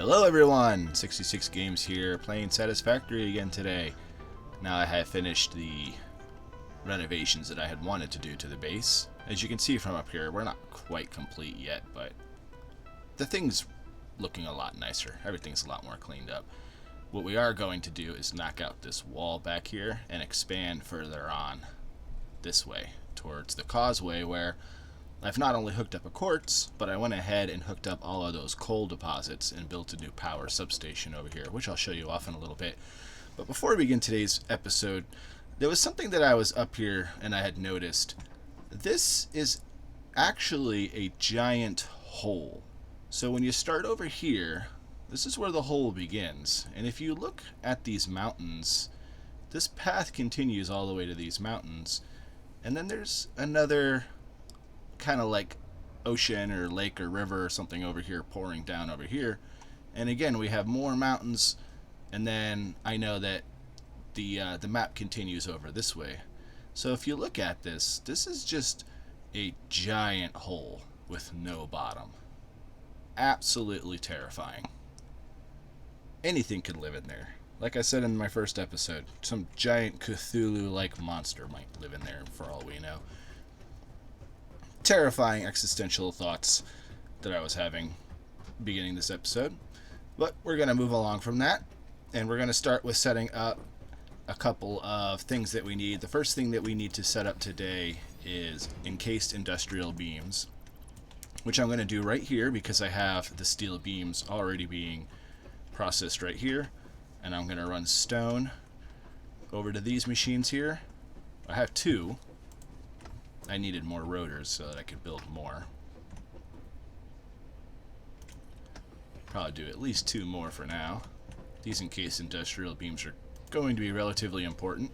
Hello everyone, 66 Games here, playing Satisfactory again today. Now I have finished the renovations that I had wanted to do to the base. As you can see from up here, we're not quite complete yet, but the thing's looking a lot nicer. Everything's a lot more cleaned up. What we are going to do is knock out this wall back here and expand further on this way towards the causeway, where I've not only hooked up a quartz, but I went ahead and hooked up all of those coal deposits and built a new power substation over here, which I'll show you off in a little bit. But before we begin today's episode, there was something that I was up here and I had noticed. This is actually a giant hole. So when you start over here, this is where the hole begins. And if you look at these mountains, this path continues all the way to these mountains. And then there's another kind of like ocean or lake or river or something over here pouring down over here. And again, we have more mountains, and then I know that the map continues over this way. So if you look at this, this is just a giant hole with no bottom. Absolutely terrifying. Anything could live in there. Like I said in my first episode, some giant Cthulhu-like monster might live in there for all we know. Terrifying existential thoughts that I was having beginning this episode. But we're going to move along from that, and we're going to start with setting up a couple of things that we need. The first thing that we need to set up today is encased industrial beams, which I'm going to do right here because I have the steel beams already being processed right here. And I'm going to run stone over to these machines here. I have two. I needed more rotors so that I could build more. Probably do at least two more for now. These encased industrial beams are going to be relatively important.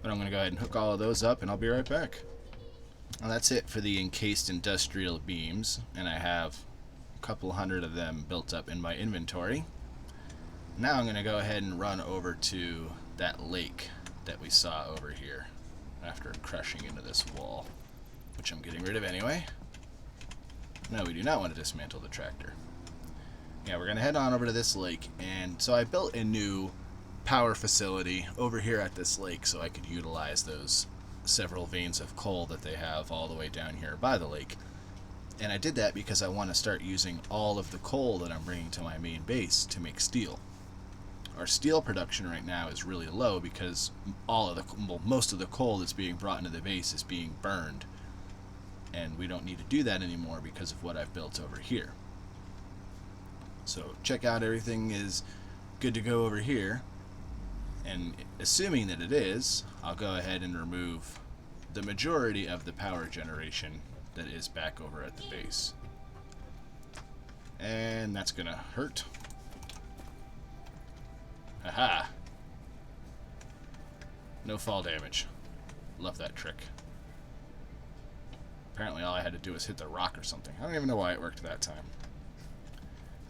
But I'm going to go ahead and hook all of those up and I'll be right back. Well, that's it for the encased industrial beams. And I have a couple hundred of them built up in my inventory. Now I'm going to go ahead and run over to that lake that we saw over here after crushing into this wall, which I'm getting rid of anyway. No, we do not want to dismantle the tractor. Yeah, we're going to head on over to this lake, and so I built a new power facility over here at this lake so I could utilize those several veins of coal that they have all the way down here by the lake. And I did that because I want to start using all of the coal that I'm bringing to my main base to make steel. Our steel production right now is really low because most of the coal that's being brought into the base is being burned, and we don't need to do that anymore because of what I've built over here. So check out, everything is good to go over here, and assuming that it is, I'll go ahead and remove the majority of the power generation that is back over at the base. And that's gonna hurt. Aha! No fall damage. Love that trick. Apparently all I had to do was hit the rock or something. I don't even know why it worked that time.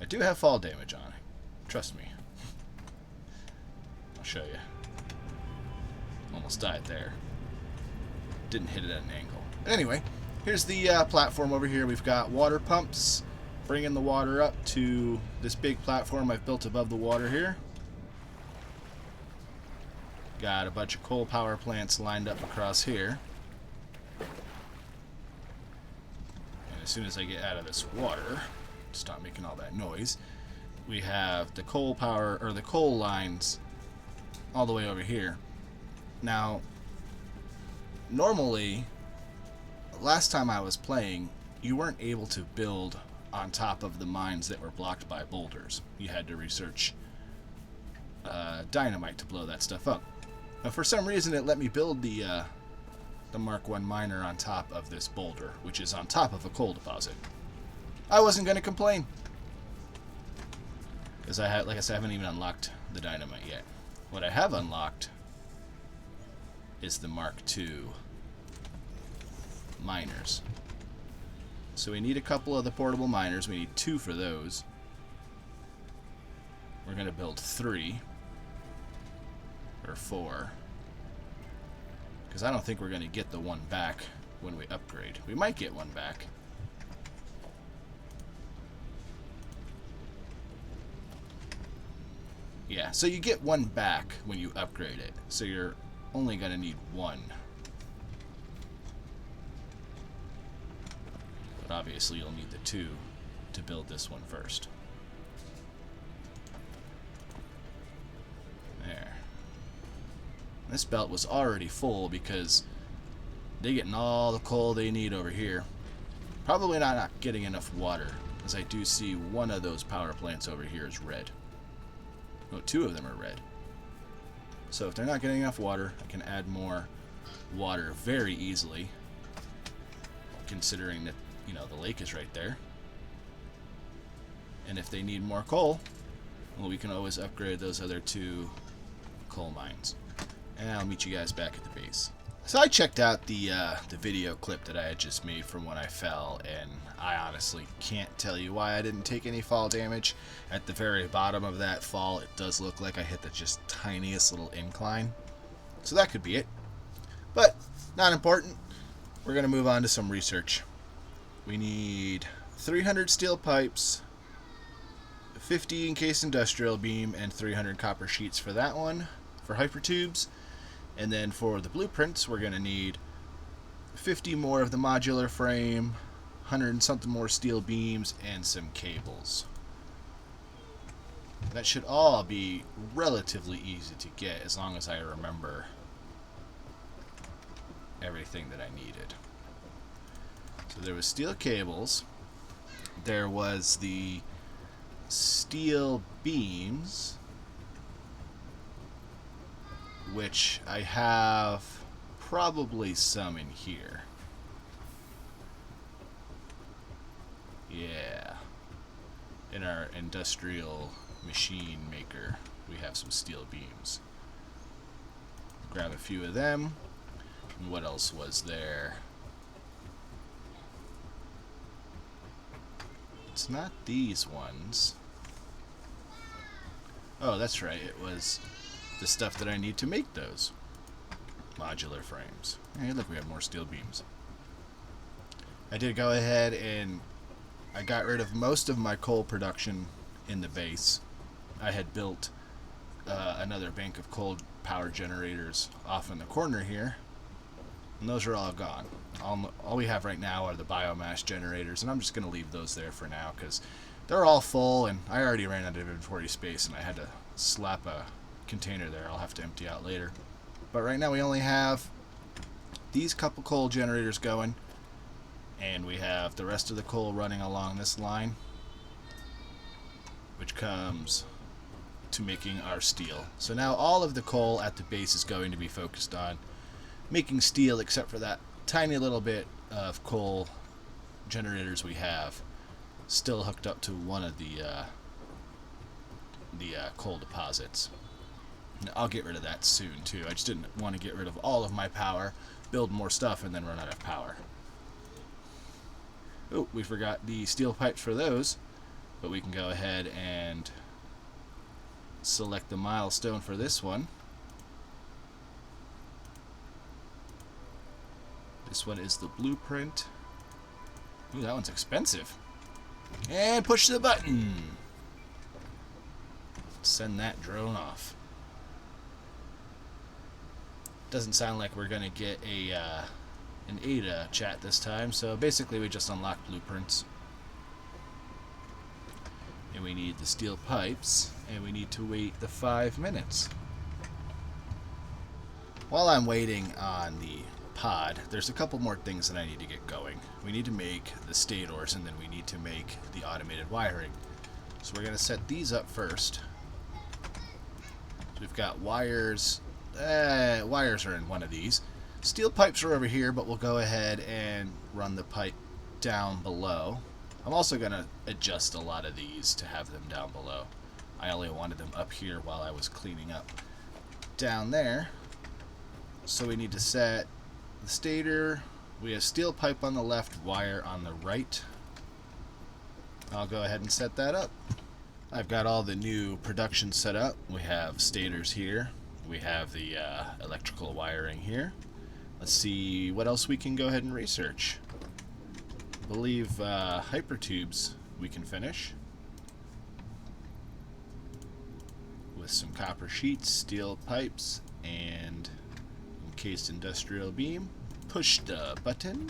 I do have fall damage on it. Trust me. I'll show you. Almost died there. Didn't hit it at an angle. Anyway, here's the platform over here. We've got water pumps bringing the water up to this big platform I've built above the water here. Got a bunch of coal power plants lined up across here. And as soon as I get out of this water, stop making all that noise, we have the coal power, or the coal lines, all the way over here. Now, normally, last time I was playing, you weren't able to build on top of the mines that were blocked by boulders. You had to research dynamite to blow that stuff up. Now, for some reason, it let me build the Mark I miner on top of this boulder, which is on top of a coal deposit. I wasn't going to complain, because like I said, I haven't even unlocked the dynamite yet. What I have unlocked is the Mark II miners. So we need a couple of the portable miners. We need 2 for those. We're going to build 3 or 4, because I don't think we're going to get the one back when we upgrade. We might get one back. Yeah, so you get one back when you upgrade it. So you're only going to need one. But obviously you'll need the two to build this one first. There. This belt was already full because they're getting all the coal they need over here. Probably not getting enough water, as I do see one of those power plants over here is red. No, two of them are red. So if they're not getting enough water, I can add more water very easily, considering that, you know, the lake is right there. And if they need more coal, well, we can always upgrade those other two coal mines. And I'll meet you guys back at the base. So I checked out the video clip that I had just made from when I fell, and I honestly can't tell you why I didn't take any fall damage. At the very bottom of that fall, it does look like I hit the just tiniest little incline. So that could be it. But not important. We're going to move on to some research. We need 300 steel pipes, 50 encased industrial beam, and 300 copper sheets for that one, for hypertubes. And then for the blueprints, we're going to need 50 more of the modular frame, 100 and something more steel beams, and some cables. That should all be relatively easy to get as long as I remember everything that I needed. So there was steel cables, there was the steel beams, which I have probably some in here. Yeah. In our industrial machine maker, we have some steel beams. Grab a few of them. And what else was there? It's not these ones. Oh, that's right. It was the stuff that I need to make those modular frames. Hey, look, we have more steel beams. I did go ahead and I got rid of most of my coal production in the base. I had built another bank of coal power generators off in the corner here, and those are all gone. All we have right now are the biomass generators, and I'm just going to leave those there for now because they're all full, and I already ran out of inventory space, and I had to slap a container there I'll have to empty out later. But right now we only have these couple coal generators going, and we have the rest of the coal running along this line, which comes to making our steel. So now all of the coal at the base is going to be focused on making steel, except for that tiny little bit of coal generators we have still hooked up to one of the coal deposits. I'll get rid of that soon too. I just didn't want to get rid of all of my power, build more stuff, and then run out of power. Oh, we forgot the steel pipes for those, but we can go ahead and select the milestone for this one. This one is the blueprint. Ooh, that one's expensive. And push the button. Send that drone off. Doesn't sound like we're gonna get an ADA chat this time, so basically we just unlocked blueprints. And we need the steel pipes, and we need to wait the 5 minutes. While I'm waiting on the pod, there's a couple more things that I need to get going. We need to make the stators, and then we need to make the automated wiring. So we're going to set these up first. So we've got wires. Wires are in one of these. Steel pipes are over here, but we'll go ahead and run the pipe down below. I'm also going to adjust a lot of these to have them down below. I only wanted them up here while I was cleaning up down there. So we need to set the stator. We have steel pipe on the left, wire on the right. I'll go ahead and set that up. I've got all the new production set up. We have stators here. We have the electrical wiring here. Let's see what else we can go ahead and research. I believe hypertubes we can finish with some copper sheets, steel pipes, and encased industrial beam. Push the button.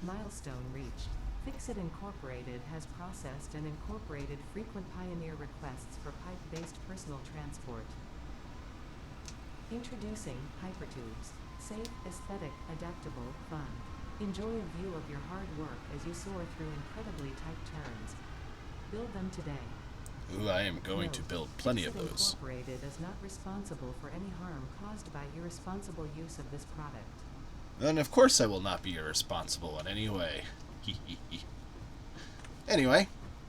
Milestone reached. Fixit Incorporated has processed and incorporated frequent Pioneer requests for pipe-based personal transport. Introducing Hypertubes. Safe, aesthetic, adaptable, fun. Enjoy a view of your hard work as you soar through incredibly tight turns. Build them today. Ooh, I am going to build plenty of those. Incorporated is not responsible for any harm caused by irresponsible use of this product. And of course I will not be irresponsible in any way. Anyway,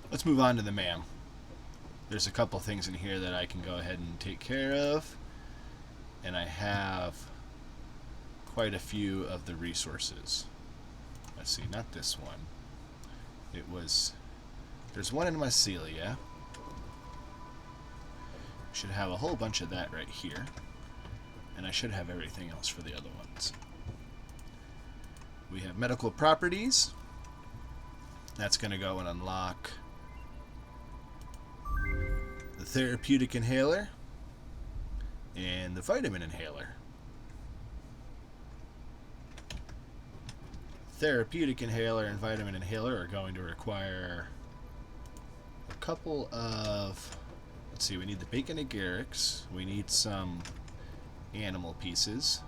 let's move on to the MAM. There's a couple things in here that I can go ahead and take care of. And I have quite a few of the resources. Let's see, not this one. There's one in Mycelia. Should have a whole bunch of that right here. And I should have everything else for the other ones. We have medical properties. That's going to go and unlock the therapeutic inhaler and the vitamin inhaler. Therapeutic inhaler and vitamin inhaler are going to require a couple of... Let's see, we need the bacon agarics. We need some animal pieces,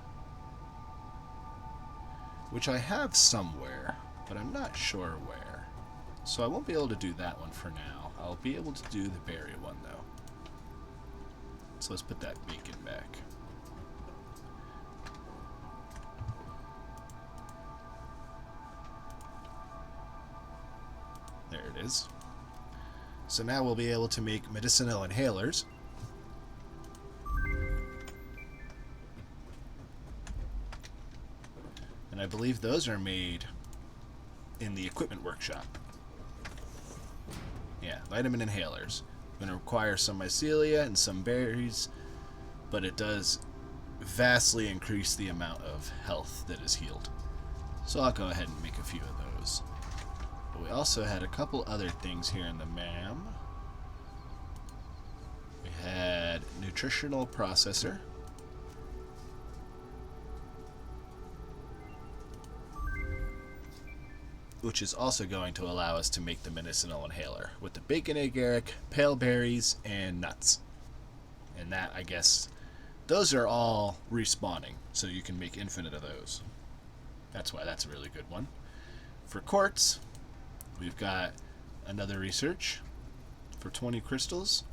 which I have somewhere, but I'm not sure where. So I won't be able to do that one for now. I'll be able to do the berry one, though. So let's put that bacon back. There it is. So now we'll be able to make medicinal inhalers. And I believe those are made in the equipment workshop. Yeah, vitamin inhalers. Going to require some mycelia and some berries, but it does vastly increase the amount of health that is healed. So I'll go ahead and make a few of those. But we also had a couple other things here in the MAM. We had nutritional processor. Which is also going to allow us to make the medicinal inhaler with the bacon agaric, pale berries, and nuts. And that, I guess, those are all respawning, so you can make infinite of those. That's why that's a really good one. For quartz, we've got another research for 20 crystals.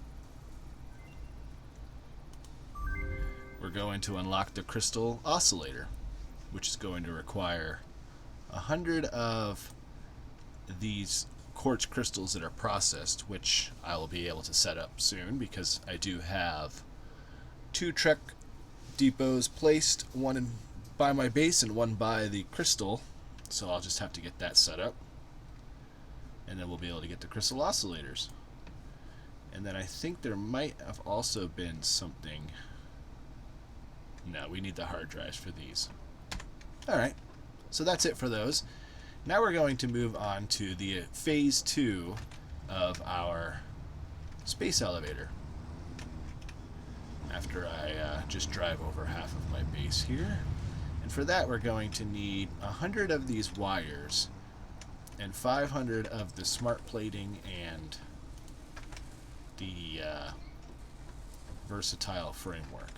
We're going to unlock the crystal oscillator, which is going to require 100 of these quartz crystals that are processed, which I will be able to set up soon because I do have 2 Trek depots placed, one by my base and one by the crystal, so I'll just have to get that set up, and then we'll be able to get the crystal oscillators. And then I think there might have also been something... No, we need the hard drives for these. Alright, so that's it for those. Now we're going to move on to the phase 2 of our space elevator. After I just drive over half of my base here. And for that we're going to need 100 of these wires and 500 of the smart plating and the versatile framework.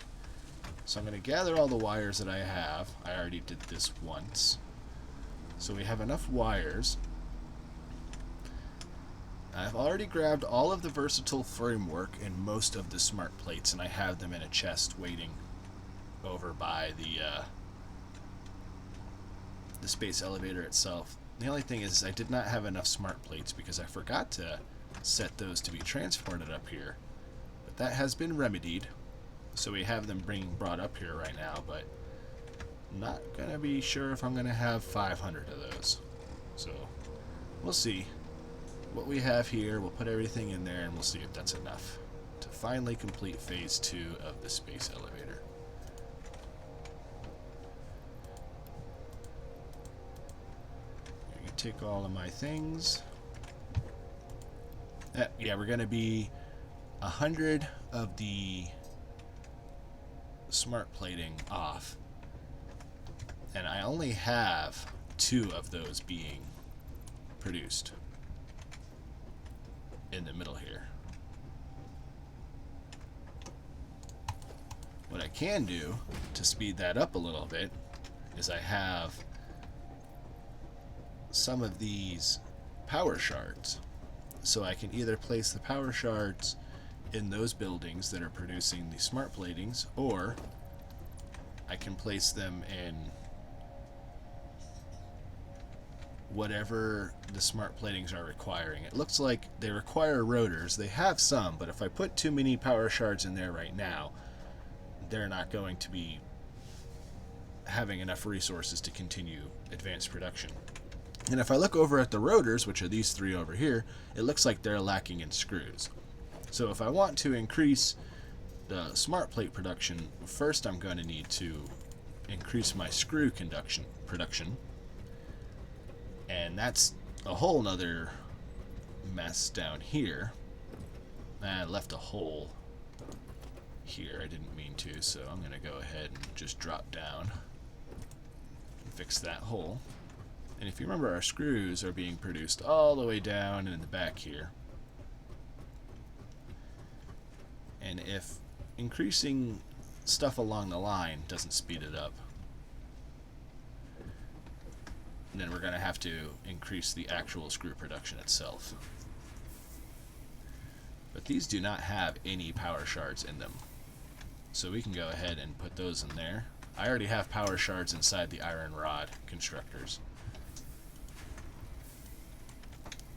So I'm going to gather all the wires that I have. I already did this once. So we have enough wires. I've already grabbed all of the versatile framework and most of the smart plates, and I have them in a chest waiting over by the space elevator itself. The only thing is I did not have enough smart plates because I forgot to set those to be transported up here. But that has been remedied. So we have them brought up here right now, but not gonna be sure if I'm gonna have 500 of those. So we'll see what we have here. We'll put everything in there and we'll see if that's enough to finally complete phase 2 of the space elevator. You take all of my things. Yeah, we're gonna be 100 of the smart plating off, and I only have 2 of those being produced in the middle here. What I can do to speed that up a little bit is I have some of these power shards. So I can either place the power shards in those buildings that are producing the smart platings, or I can place them in whatever the smart platings are requiring. It looks like they require rotors. They have some, but if I put too many power shards in there right now, they're not going to be having enough resources to continue advanced production. And if I look over at the rotors, which are these 3 over here, it looks like they're lacking in screws. So if I want to increase the smart plate production, first I'm going to need to increase my screw production. And that's a whole nother mess down here. I left a hole here. I didn't mean to, so I'm going to go ahead and just drop down and fix that hole. And if you remember, our screws are being produced all the way down and in the back here. And if increasing stuff along the line doesn't speed it up, then we're going to have to increase the actual screw production itself. But these do not have any power shards in them, so we can go ahead and put those in there. I already have power shards inside the iron rod constructors.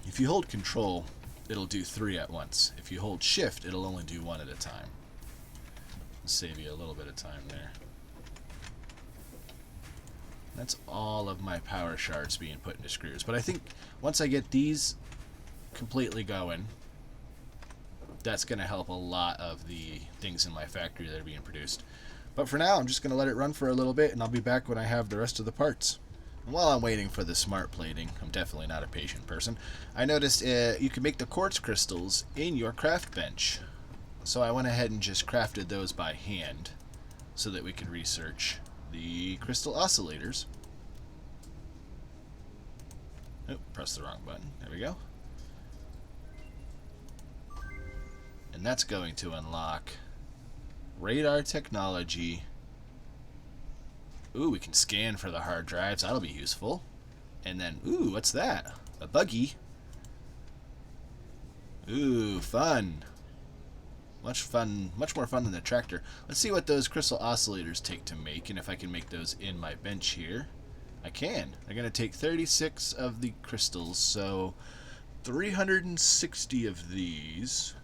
If you hold control, it'll do 3 at once. If you hold shift, it'll only do 1 at a time. It'll save you a little bit of time there. That's all of my power shards being put into screws. But I think once I get these completely going, that's going to help a lot of the things in my factory that are being produced. But for now, I'm just going to let it run for a little bit, and I'll be back when I have the rest of the parts. And while I'm waiting for the smart plating, I'm definitely not a patient person, I noticed you can make the quartz crystals in your craft bench. So I went ahead and just crafted those by hand so that we could research the crystal oscillators. Oh, press the wrong button. There we go. And that's going to unlock radar technology. Ooh, we can scan for the hard drives. That'll be useful. And then, ooh, what's that? A buggy. Ooh, fun. Much more fun than the tractor. Let's see what those crystal oscillators take to make, and if I can make those in my bench here. I can. They're going to take 36 of the crystals, so 360 of these.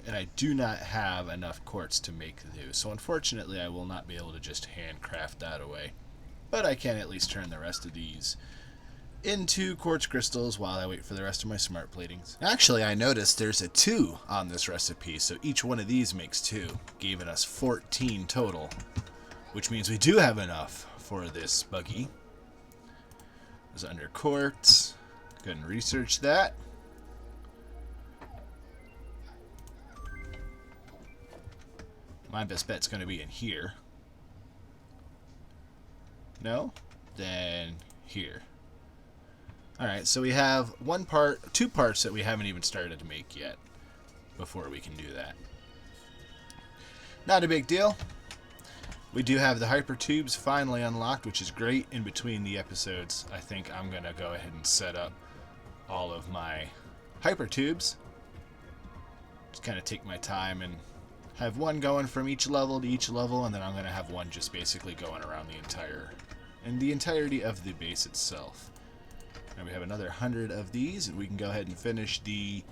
And I do not have enough quartz to make those, so unfortunately I will not be able to just handcraft that away. But I can at least turn the rest of these into quartz crystals while I wait for the rest of my smart platings. Actually, I noticed there's a 2 on this recipe, so each one of these makes 2, giving us 14 total, which means we do have enough for this buggy. It's under quartz. Go ahead and research that. My best bet's going to be in here. No? Then here. Alright, so we have 2 parts that we haven't even started to make yet before we can do that. Not a big deal. We do have the hyper tubes finally unlocked, which is great. In between the episodes, I think I'm going to go ahead and set up all of my hyper tubes. Just kind of take my time and have one going from each level to each level, and then I'm going to have one just basically going around the entirety of the base itself. And we have another 100 of these, and we can go ahead and finish the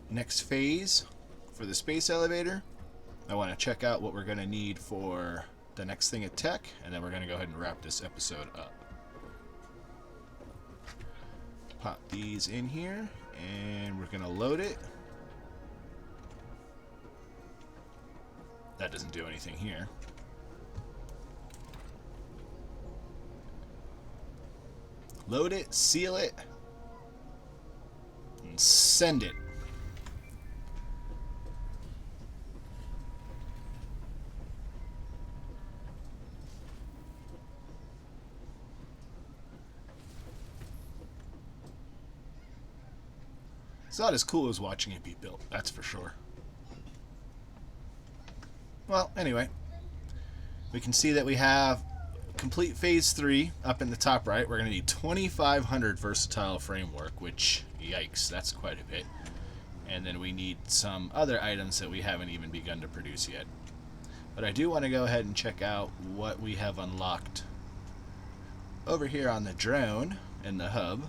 next phase for the space elevator. I want to check out what we're going to need for the next thing at tech, and then we're going to go ahead and wrap this episode up. Pop these in here, and we're going to load it. That doesn't do anything here. Load it, seal it, and Send it. It's not as cool as watching it be built, that's for sure. Well, anyway, we can see that we have complete phase 3 up in the top right. We're going to need 2,500 versatile framework, which, yikes, that's quite a bit. And then we need some other items that we haven't even begun to produce yet. But I do want to go ahead and check out what we have unlocked over here on the drone in the hub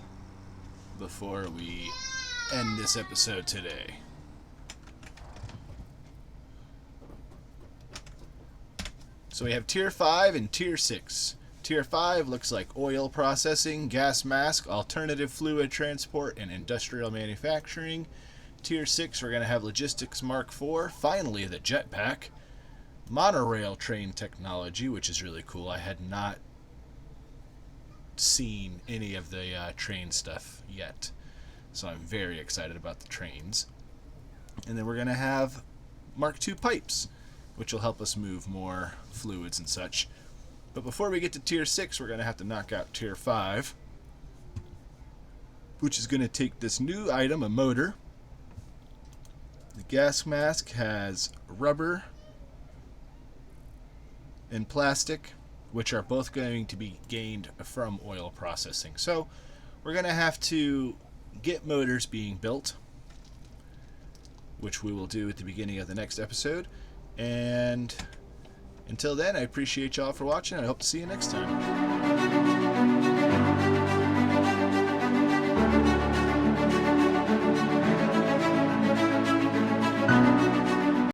before we end this episode today. So we have Tier 5 and Tier 6. Tier 5 looks like oil processing, gas mask, alternative fluid transport, and industrial manufacturing. Tier 6 we're going to have Logistics Mark IV, finally the jetpack. Monorail train technology, which is really cool. I had not seen any of the train stuff yet. So I'm very excited about the trains. And then we're going to have Mark II pipes, which will help us move more fluids and such. But before we get to Tier 6, we're going to have to knock out Tier 5, which is going to take this new item, a motor. The gas mask has rubber and plastic, which are both going to be gained from oil processing. So we're going to have to get motors being built, which we will do at the beginning of the next episode. And until then, I appreciate y'all for watching. I hope to see you next time.